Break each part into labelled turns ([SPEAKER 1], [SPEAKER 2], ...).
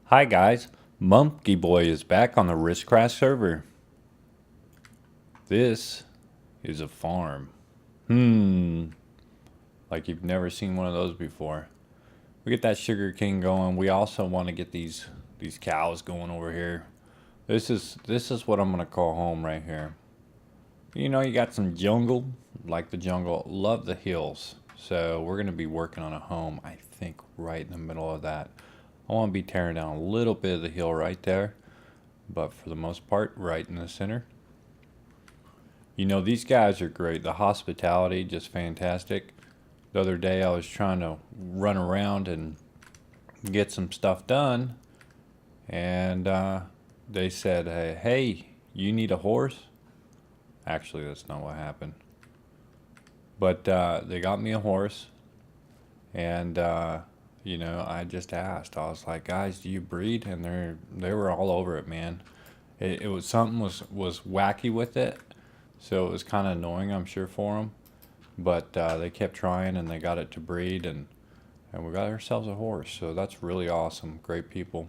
[SPEAKER 1] Hi guys, MummkeyBoy is back on the RisKCraft server. This is a farm. Like you've never seen one of those before. We get that sugar cane going. We also want to get these cows going over here. This is what I'm gonna call home right here. You know, you got some jungle, like the jungle. Love the hills. So we're gonna be working on a home. I think right in the middle of that. I want to be tearing down a little bit of the hill right there, but for the most part, right in the center. You know, these guys are great. The hospitality, just fantastic. The other day, I was trying to run around and get some stuff done, and they said, hey, you need a horse? Actually, that's not what happened. But they got me a horse, and you know, I just asked. I was like, guys, do you breed? And they were all over it, man. It was something was wacky with it, so it was kind of annoying, I'm sure, for them. But they kept trying, and they got it to breed, and we got ourselves a horse. So that's really awesome. Great people.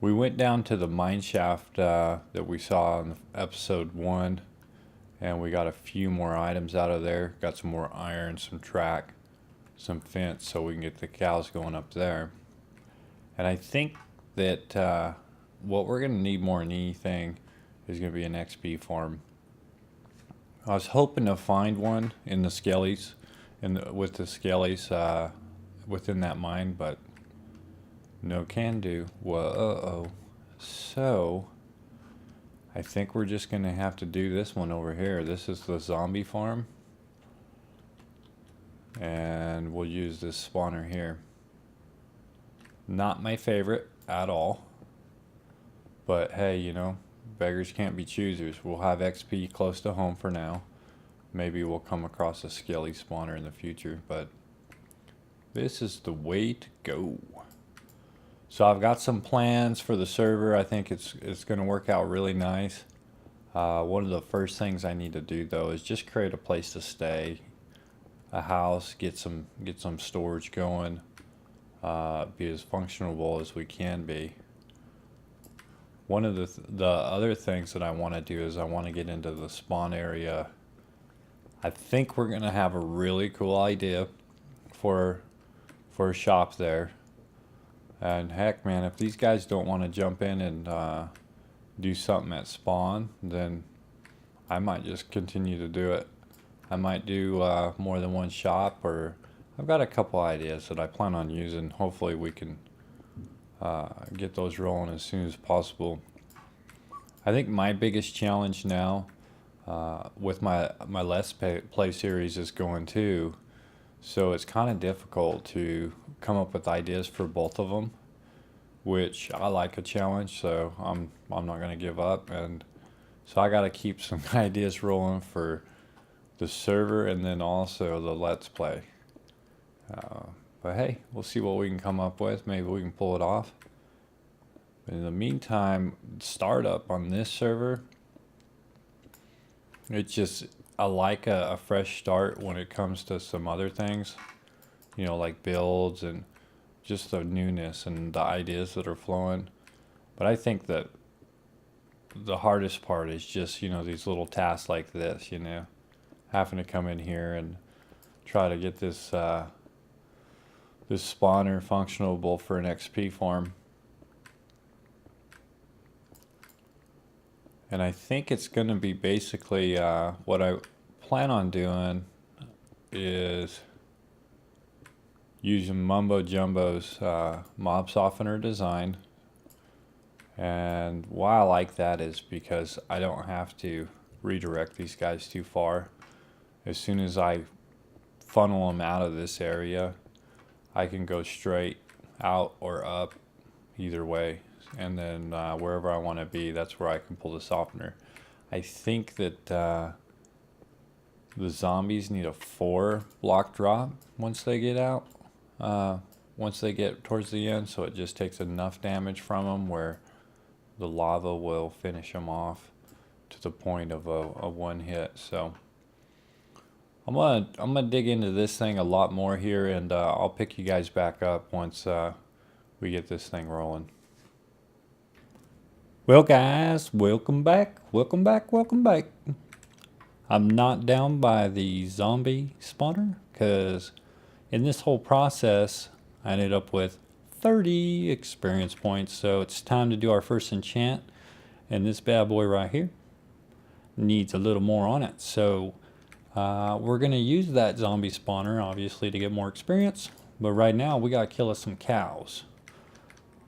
[SPEAKER 1] We went down to the mine shaft that we saw in episode 1, and we got a few more items out of there. Got some more iron, some track, some fence, so we can get the cows going up there. And I think that what we're going to need more than anything is going to be an XP farm. I was hoping to find one in the skellies, with the skellies within that mine, but no can do. Whoa, so I think we're just going to have to do this one over here. This is the zombie farm, and we'll use this spawner here. Not my favorite at all, but hey, you know, beggars can't be choosers. We'll have XP close to home for now. Maybe we'll come across a skelly spawner in the future, but this is the way to go. So I've got some plans for the server. I think it's going to work out really nice. One of the first things I need to do though is just create a place to stay, a house, get some storage going, be as functional as we can be. One of the other things that I want to do is I want to get into the spawn area. I think we're gonna have a really cool idea for a shop there. And heck, man, if these guys don't want to jump in and do something at spawn, then I might just continue to do it. I might do more than one shop, or I've got a couple ideas that I plan on using. Hopefully we can get those rolling as soon as possible. I think my biggest challenge now with my Let's Play series is going too, so it's kind of difficult to come up with ideas for both of them, which I like a challenge, so I'm not going to give up, and so I got to keep some ideas rolling for the server and then also the Let's Play. But hey, we'll see what we can come up with. Maybe we can pull it off. But in the meantime, startup on this server, it's just, I like a fresh start when it comes to some other things, you know, like builds and just the newness and the ideas that are flowing. But I think that the hardest part is just, you know, these little tasks like this, you know, having to come in here and try to get this this spawner functionable for an XP farm. And I think it's going to be basically what I plan on doing is using Mumbo Jumbo's mob softener design. And why I like that is because I don't have to redirect these guys too far. As soon as I funnel them out of this area, I can go straight out or up, either way. And then wherever I want to be, that's where I can pull the softener. I think that the zombies need a 4 block drop once they get out, once they get towards the end, so it just takes enough damage from them where the lava will finish them off to the point of a one hit. So I'm gonna dig into this thing a lot more here, and I'll pick you guys back up once we get this thing rolling. Well guys, welcome back, welcome back, welcome back. I'm not down by the zombie spawner because in this whole process I ended up with 30 experience points. So it's time to do our first enchant, and this bad boy right here needs a little more on it. So we're going to use that zombie spawner obviously to get more experience, but right now we got to kill us some cows.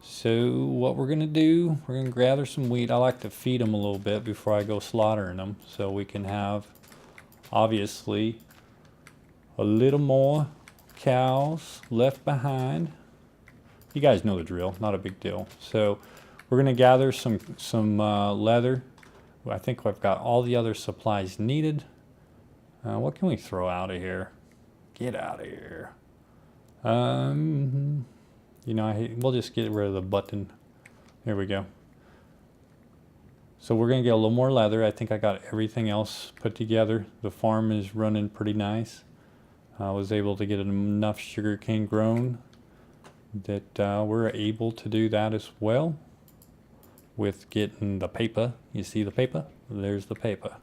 [SPEAKER 1] So what we're going to do, we're going to gather some wheat. I like to feed them a little bit before I go slaughtering them, so we can have obviously a little more cows left behind. You guys know the drill, not a big deal. So we're going to gather some leather. I think I've got all the other supplies needed. What can we throw out of here? Get out of here. You know, we'll just get rid of the button. There we go. So we're going to get a little more leather. I think I got everything else put together. The farm is running pretty nice. I was able to get enough sugarcane grown that we're able to do that as well with getting the paper. You see the paper? There's the paper.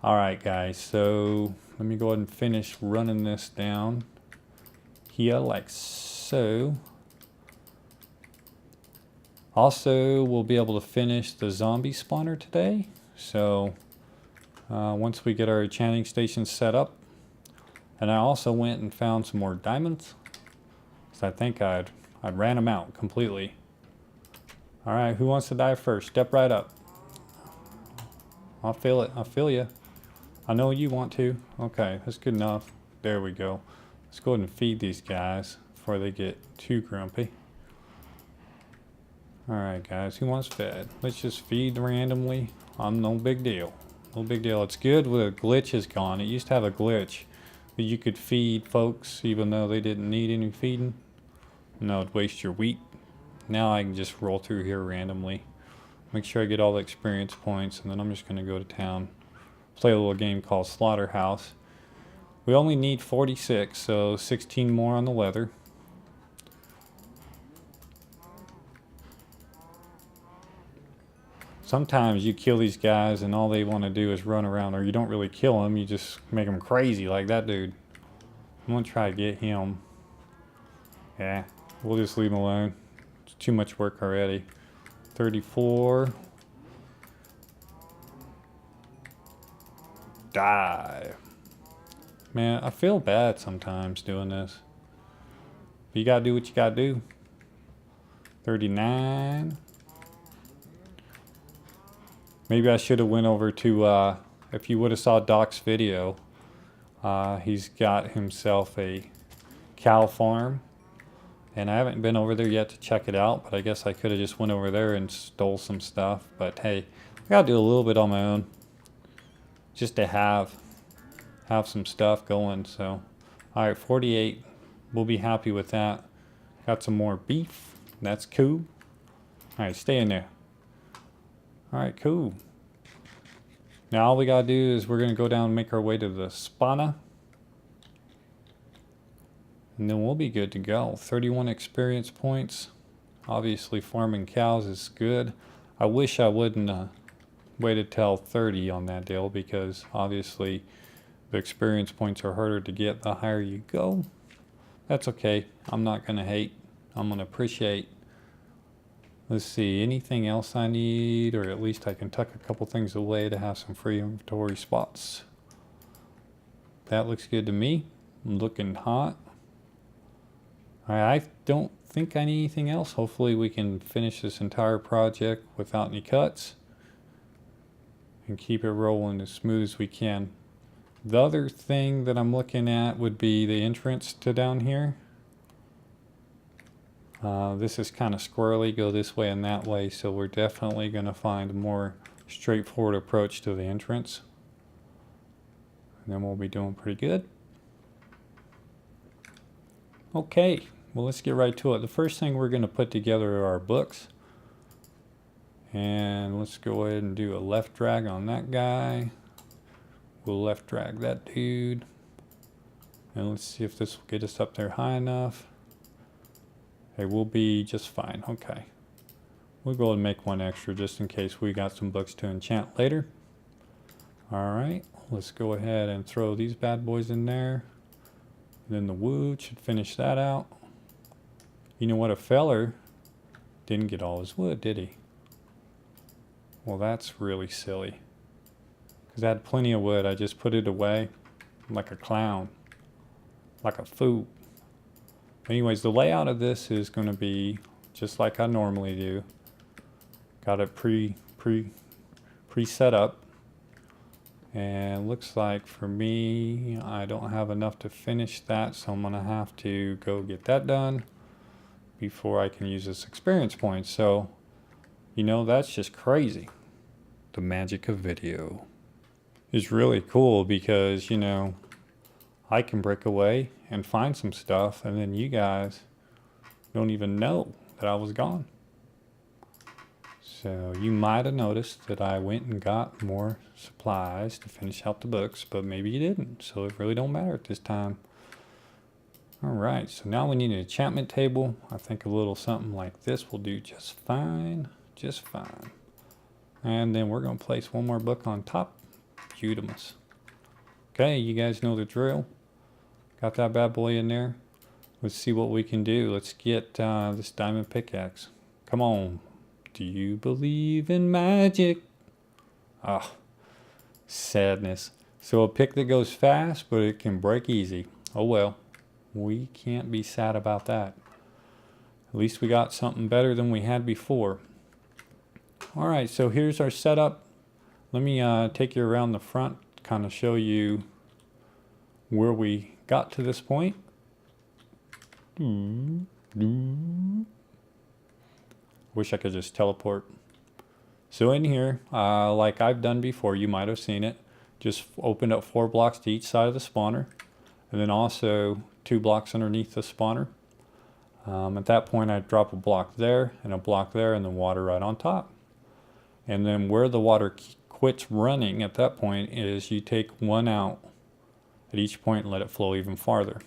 [SPEAKER 1] All right, guys. So let me go ahead and finish running this down here like so. Also, we'll be able to finish the zombie spawner today. So once we get our enchanting station set up, and I also went and found some more diamonds, because I think I'd ran them out completely. All right, who wants to die first? Step right up. I'll feel it. I feel you. I know you want to. Okay, that's good enough. There we go. Let's go ahead and feed these guys before they get too grumpy. Alright guys, who wants fed? Let's just feed randomly. No big deal. No big deal. It's good with a glitch is gone. It used to have a glitch that you could feed folks even though they didn't need any feeding. No, it'd waste your wheat. Now I can just roll through here randomly. Make sure I get all the experience points, and then I'm just going to go to town. Play a little game called Slaughterhouse. We only need 46, so 16 more on the leather. Sometimes you kill these guys and all they want to do is run around, or you don't really kill them, you just make them crazy like that dude. I'm going to try to get him. Yeah, we'll just leave him alone. It's too much work already. 34. Die. Man, I feel bad sometimes doing this. But you gotta do what you gotta do. 39. Maybe I should have went over to, if you would have saw Doc's video, he's got himself a cow farm. And I haven't been over there yet to check it out, but I guess I could have just went over there and stole some stuff. But hey, I gotta do a little bit on my own, just to have some stuff going. So, all right, 48. We'll be happy with that. Got some more beef. That's cool. All right, stay in there. All right, cool. Now all we gotta do is we're gonna go down and make our way to the spawner. And then we'll be good to go. 31 experience points. Obviously farming cows is good. I wish I wouldn't waited till 30 on that deal, because obviously the experience points are harder to get the higher you go. That's okay. I'm not gonna hate. I'm gonna appreciate. Let's see, anything else I need, or at least I can tuck a couple things away to have some free inventory spots. That looks good to me. I'm looking hot. I don't think I need anything else. Hopefully we can finish this entire project without any cuts and keep it rolling as smooth as we can. The other thing that I'm looking at would be the entrance to down here. This is kind of squirrely, go this way and that way, so we're definitely going to find a more straightforward approach to the entrance. And then we'll be doing pretty good. Okay, well let's get right to it. The first thing we're going to put together are our books. And let's go ahead and do a left drag on that guy. We'll left drag that dude. And let's see if this will get us up there high enough. Hey, we'll be just fine. Okay. We'll go and make one extra just in case we got some books to enchant later. Alright, let's go ahead and throw these bad boys in there. And then the wood should finish that out. You know what? A feller didn't get all his wood, did he? Well, that's really silly. Because I had plenty of wood. I just put it away like a clown. Like a fool. Anyways, the layout of this is going to be just like I normally do. Got it pre-set up. And looks like for me, I don't have enough to finish that, so I'm going to have to go get that done before I can use this experience point. So, you know, that's just crazy. The magic of video is really cool because, you know, I can break away and find some stuff, and then you guys don't even know that I was gone. So you might have noticed that I went and got more supplies to finish out the books, but maybe you didn't, so it really don't matter at this time. Alright, so now we need an enchantment table. I think a little something like this will do just fine. Just fine. And then we're going to place one more book on top. Beautiful. Okay, you guys know the drill. Got that bad boy in there. Let's see what we can do. Let's get this diamond pickaxe. Come on. Do you believe in magic? Ah, sadness. So a pick that goes fast, but it can break easy. Oh well. We can't be sad about that. At least we got something better than we had before. Alright, so here's our setup. Let me take you around the front, kind of show you where we got to this point. Wish I could just teleport. So in here, like I've done before, you might have seen it, just opened up 4 blocks to each side of the spawner, and then also 2 blocks underneath the spawner. At that point, I'd drop a block there, and a block there, and then water right on top. And then where the water quits running at that point is you take one out at each point and let it flow even farther.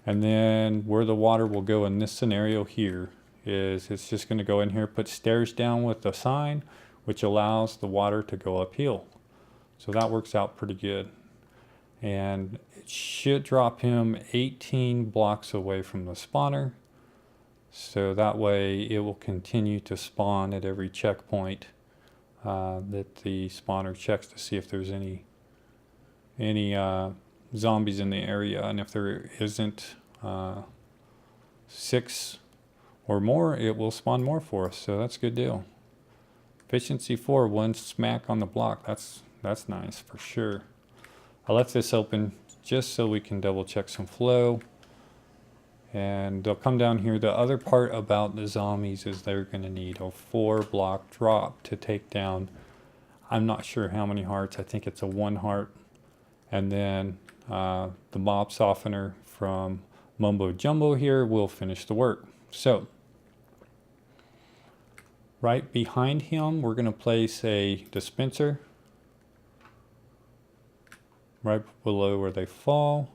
[SPEAKER 1] And then where the water will go in this scenario here is it's just going to go in here, put stairs down with the sign, which allows the water to go uphill. So that works out pretty good. And it should drop him 18 blocks away from the spawner. So that way it will continue to spawn at every checkpoint that the spawner checks to see if there's any zombies in the area. And if there isn't 6 or more, it will spawn more for us. So that's a good deal. Efficiency 4, 1 smack on the block. That's nice for sure. I left this open just so we can double check some flow. And they'll come down here. The other part about the zombies is they're going to need a 4 block drop to take down. I'm not sure how many hearts. I think it's a 1 heart. And then the mob softener from Mumbo Jumbo here will finish the work. So right behind him, we're going to place a dispenser right below where they fall.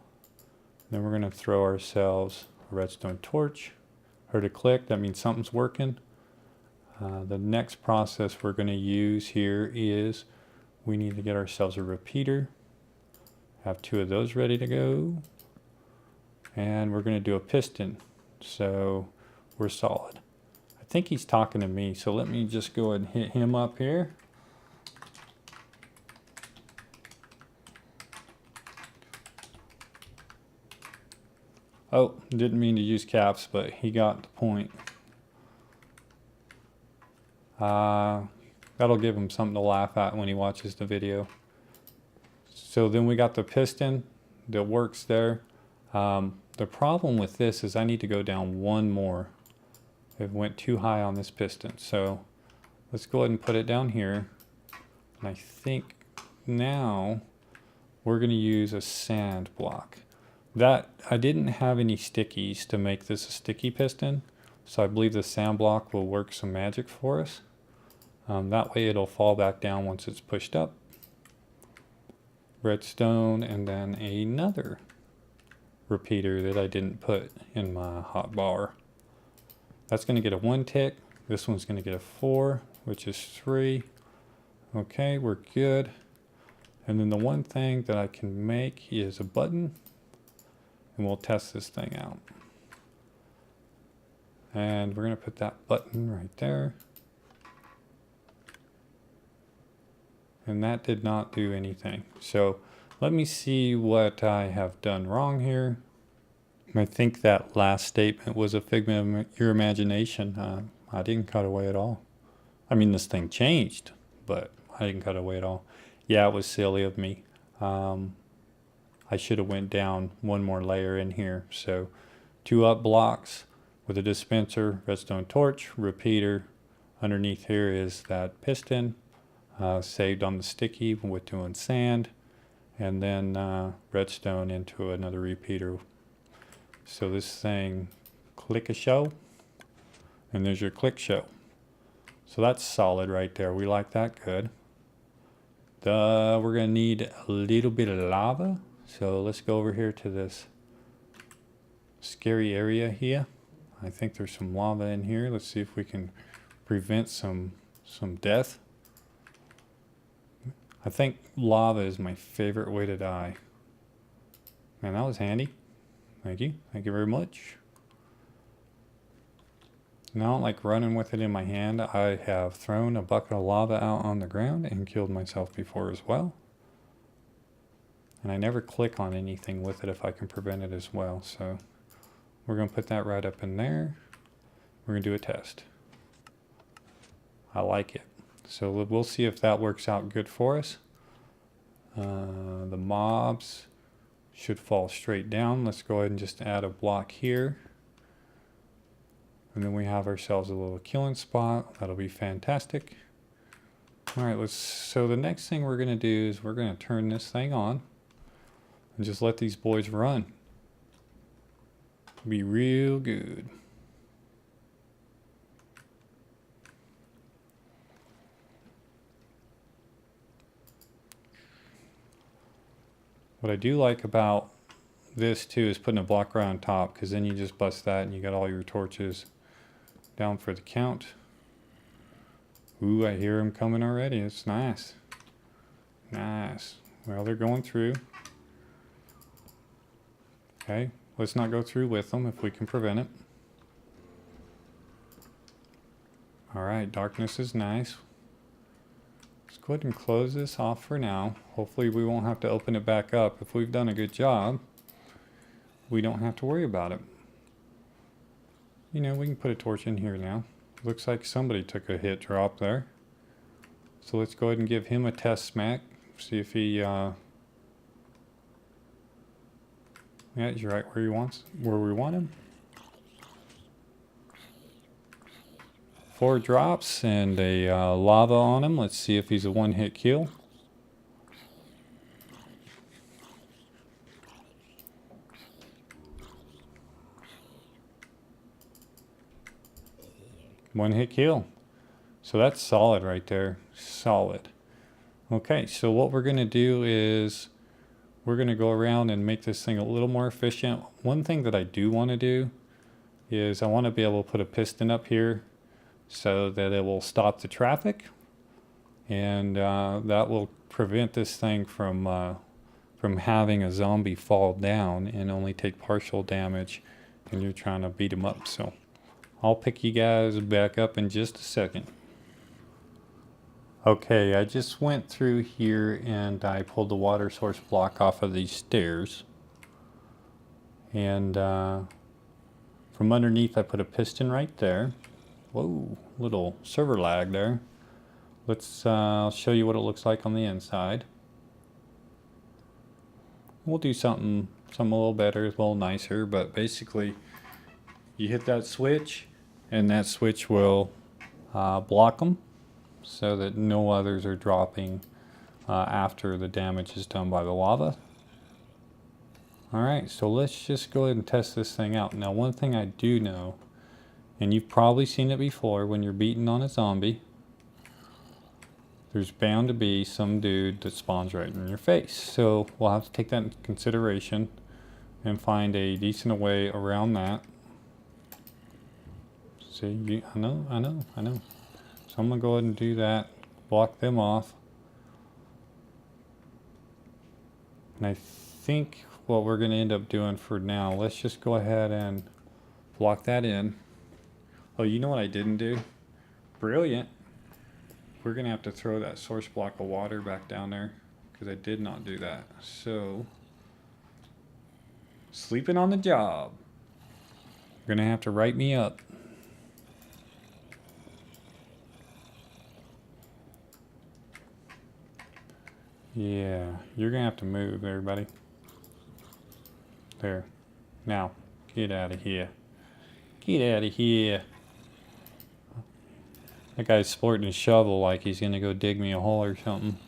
[SPEAKER 1] Then we're going to throw ourselves a redstone torch. Heard a click, that means something's working. The next process we're going to use here is we need to get ourselves a repeater. Have 2 of those ready to go. And we're going to do a piston. So we're solid. I think he's talking to me, so let me just go ahead and hit him up here. Oh, didn't mean to use caps, but he got the point. That'll give him something to laugh at when he watches the video. So then we got the piston that works there. The problem with this is I need to go down 1 more. It went too high on this piston. So let's go ahead and put it down here. And I think now we're going to use a sand block. That I didn't have any stickies to make this a sticky piston, so I believe the sand block will work some magic for us. That way it'll fall back down once it's pushed up. Redstone, and then another repeater that I didn't put in my hot bar. That's going to get a 1 tick. This one's going to get a 4, which is 3. Okay, we're good. And then the one thing that I can make is a button, and we'll test this thing out. And we're going to put that button right there. And that did not do anything. So let me see what I have done wrong here. I think that last statement was a figment of your imagination. I didn't cut away at all. I mean, this thing changed, but I didn't cut away at all. Yeah, it was silly of me. I should have went down one more layer in here. So 2 up blocks with a dispenser, redstone torch, repeater. Underneath here is that piston saved on the sticky with doing sand, and then redstone into another repeater. So this thing click a show, and there's your click show. So that's solid right there. We like that good. We're gonna need a little bit of lava. So let's go over here to this scary area here. I think there's some lava in here. Let's see if we can prevent some death. I think lava is my favorite way to die. Man, that was handy. Thank you. Thank you very much. And I don't like running with it in my hand. I have thrown a bucket of lava out on the ground and killed myself before as well. And I never click on anything with it if I can prevent it as well. So we're going to put that right up in there. We're going to do a test. I like it. So we'll see if that works out good for us. The mobs should fall straight down. Let's go ahead and just add a block here. And then we have ourselves a little killing spot. That'll be fantastic. All right, so the next thing we're gonna do is we're gonna turn this thing on and just let these boys run. Be real good. What I do like about this too is putting a block around top, because then you just bust that and you got all your torches down for the count. Ooh, I hear them coming already. It's nice. Nice. Well, they're going through. Okay, let's not go through with them if we can prevent it. Alright, darkness is nice. Let's go ahead and close this off for now. Hopefully we won't have to open it back up. If we've done a good job, we don't have to worry about it. You know, we can put a torch in here now. Looks like somebody took a hit drop there. So let's go ahead and give him a test smack. See if he, yeah, he's right where we want him. 4 drops and a lava on him. Let's see if he's a one-hit kill. One-hit kill. So that's solid right there. Solid. Okay, so what we're going to do is we're going to go around and make this thing a little more efficient. One thing that I do want to do is I want to be able to put a piston up here so that it will stop the traffic, and that will prevent this thing from having a zombie fall down and only take partial damage when you're trying to beat him up. So I'll pick you guys back up in just a second. Okay, I just went through here and I pulled the water source block off of these stairs. And from underneath I put a piston right there. Whoa, little server lag there. Let's I'll show you what it looks like on the inside. We'll do something a little better, a little nicer, but basically you hit that switch and that switch will block them so that no others are dropping after the damage is done by the lava. Alright, so let's just go ahead and test this thing out. Now, one thing I do know, and you've probably seen it before, when you're beating on a zombie, there's bound to be some dude that spawns right in your face. So we'll have to take that into consideration and find a decent way around that. See, I know. So I'm gonna go ahead and do that. Block them off. And I think what we're gonna end up doing for now, let's just go ahead and block that in. Oh, you know what I didn't do? Brilliant. We're gonna have to throw that source block of water back down there because I did not do that. So, sleeping on the job. You're gonna have to write me up. Yeah, you're gonna have to move, everybody. There. Now, get out of here. Get out of here. That guy's sporting his shovel like he's gonna go dig me a hole or something.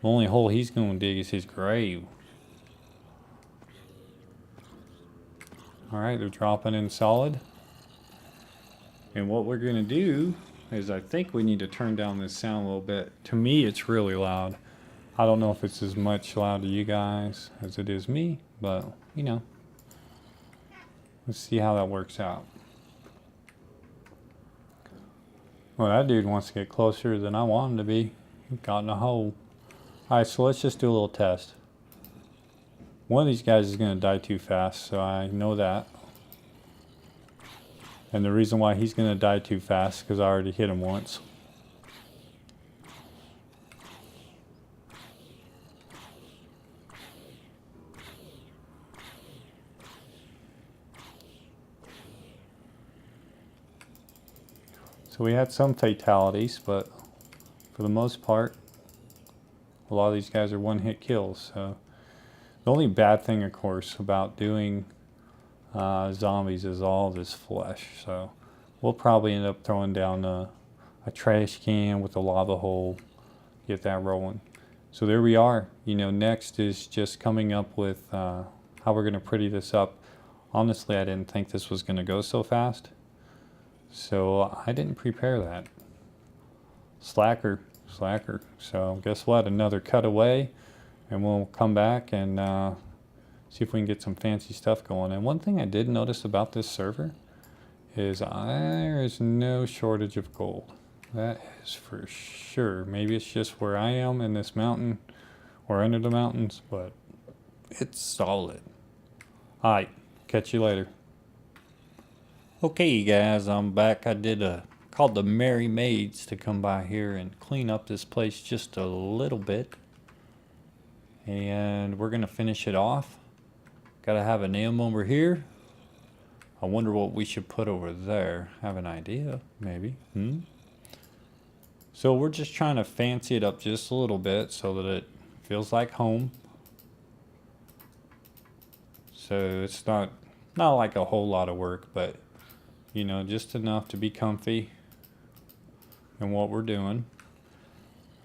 [SPEAKER 1] The only hole he's gonna dig is his grave. Alright, they're dropping in solid. And what we're gonna do is I think we need to turn down this sound a little bit. To me, it's really loud. I don't know if it's as much loud to you guys as it is me, but you know. Let's see how that works out. Well, that dude wants to get closer than I want him to be. He got in a hole. Alright, so let's just do a little test. One of these guys is going to die too fast, so I know that. And the reason why he's going to die too fast is because I already hit him once. So we had some fatalities, but for the most part, a lot of these guys are one-hit kills. So the only bad thing, of course, about doing zombies is all this flesh. So we'll probably end up throwing down a trash can with a lava hole, get that rolling. So there we are. You know, next is just coming up with how we're going to pretty this up. Honestly, I didn't think this was going to go so fast. So I didn't prepare that. Slacker. So guess what? Another cutaway, and we'll come back and see if we can get some fancy stuff going. And one thing I did notice about this server is there is no shortage of gold. That is for sure. Maybe it's just where I am in this mountain or under the mountains, but it's solid. Alright, catch you later. Okay guys, I'm back. I called the Merry Maids to come by here and clean up this place just a little bit. And we're gonna finish it off. Gotta have a nail over here. I wonder what we should put over there. Have an idea, maybe. So we're just trying to fancy it up just a little bit so that it feels like home. So it's not like a whole lot of work, but you know, just enough to be comfy in what we're doing.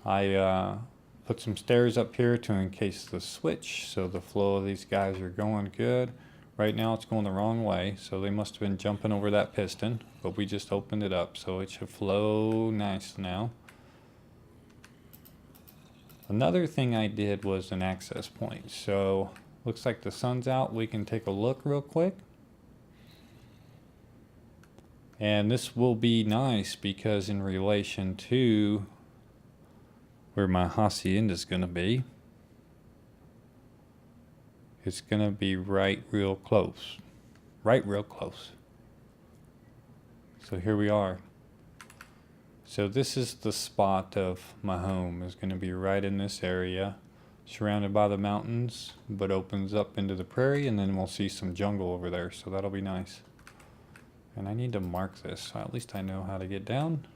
[SPEAKER 1] I put some stairs up here to encase the switch so the flow of these guys are going good. Right now it's going the wrong way, so they must have been jumping over that piston, but we just opened it up, so it should flow nice now. Another thing I did was an access point. So looks like the sun's out. We can take a look real quick. And this will be nice because in relation to where my hacienda is going to be, it's going to be right real close. Right real close. So here we are. So this is the spot of my home. Is going to be right in this area, surrounded by the mountains, but opens up into the prairie, and then we'll see some jungle over there. So that'll be nice. And I need to mark this, so at least I know how to get down.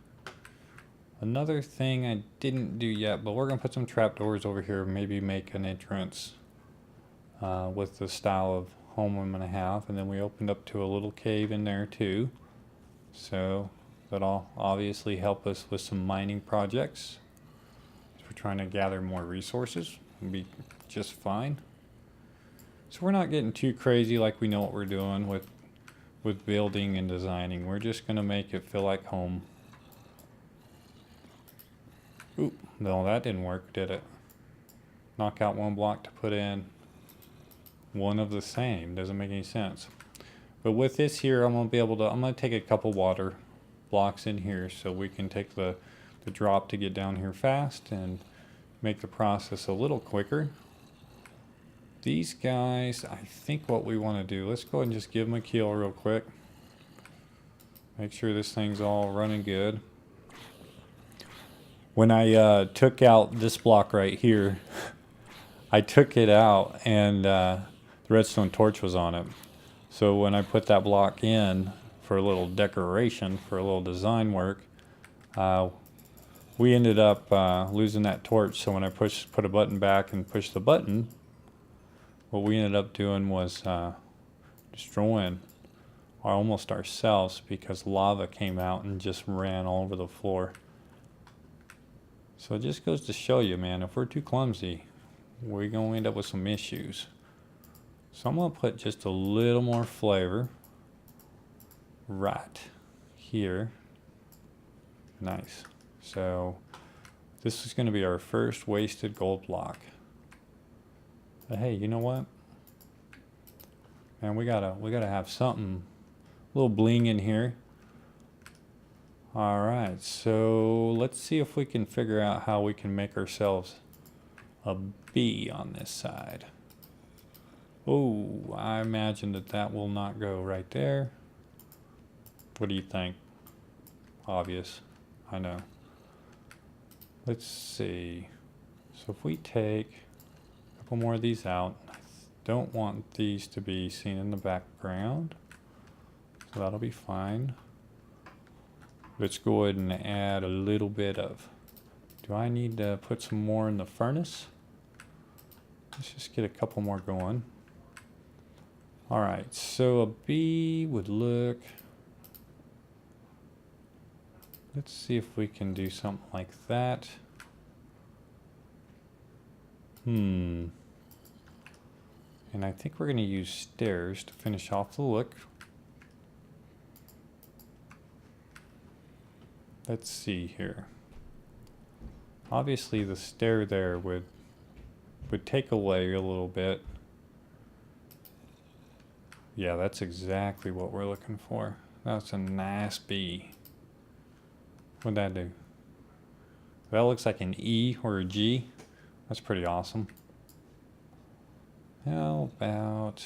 [SPEAKER 1] Another thing I didn't do yet, but we're going to put some trapdoors over here, maybe make an entrance with the style of home I'm going to have. And then we opened up to a little cave in there too. So that'll obviously help us with some mining projects. So we're trying to gather more resources. It'll be just fine. So we're not getting too crazy, like we know what we're doing with building and designing. We're just going to make it feel like home. Ooh, no, that didn't work, did it? Knock out one block to put in one of the same. Doesn't make any sense. But with this here, I'm going to take a cup of water blocks in here so we can take the drop to get down here fast and make the process a little quicker. These guys, I think what we want to do, let's go ahead and just give them a kill real quick. Make sure this thing's all running good. When I took out this block right here, I took it out and the redstone torch was on it. So when I put that block in for a little decoration, for a little design work, we ended up losing that torch. So when I put a button back and pushed the button, what we ended up doing was destroying almost ourselves because lava came out and just ran all over the floor. So it just goes to show you, man, if we're too clumsy, we're going to end up with some issues. So I'm going to put just a little more flavor right here. Nice. So this is going to be our first wasted gold block. But hey, you know what? Man, we gotta have something, a little bling in here. All right, so let's see if we can figure out how we can make ourselves a bee on this side. Oh, I imagine that will not go right there. What do you think? Obvious, I know. Let's see. So if we take a couple more of these out, I don't want these to be seen in the background, so that'll be fine. Let's go ahead and add a little bit of, do I need to put some more in the furnace? Let's just get a couple more going. All right, so a bee would look, let's see if we can do something like that. And I think we're going to use stairs to finish off the look. Let's see here. Obviously the stair there would take away a little bit. Yeah, that's exactly what we're looking for. That's a nice bee. What'd that do? That looks like an E or a G. That's pretty awesome. How about...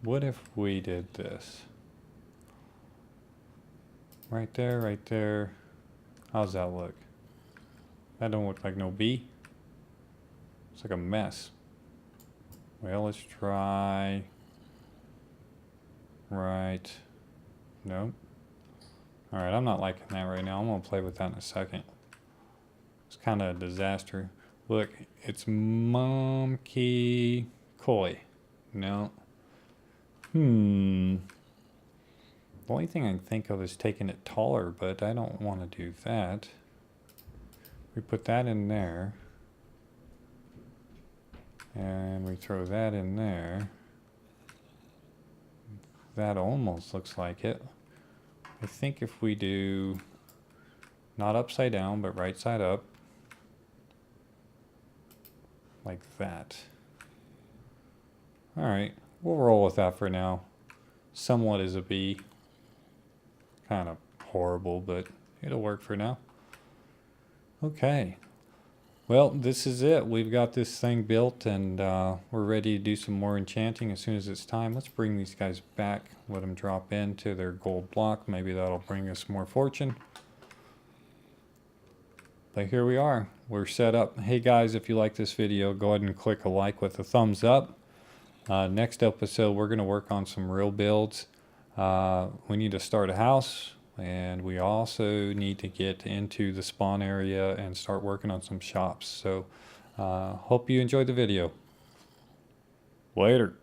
[SPEAKER 1] What if we did this? Right there, right there. How's that look? That don't look like no bee. It's like a mess. Well, let's try... Right. Nope. Alright, I'm not liking that right now. I'm going to play with that in a second. It's kind of a disaster. Look, it's MummkeyBoy. No. The only thing I can think of is taking it taller, but I don't want to do that. We put that in there. And we throw that in there. That almost looks like it. I think if we do not upside down, but right side up, like that. All right, we'll roll with that for now. Somewhat as a bee. Kind of horrible, but it'll work for now. Okay. Well, this is it. We've got this thing built and we're ready to do some more enchanting as soon as it's time. Let's bring these guys back, let them drop into their gold block. Maybe that'll bring us more fortune. But here we are. We're set up. Hey guys, if you like this video, go ahead and click a like with a thumbs up. Next episode, we're going to work on some real builds. We need to start a house. And we also need to get into the spawn area and start working on some shops. So hope you enjoyed the video. Later.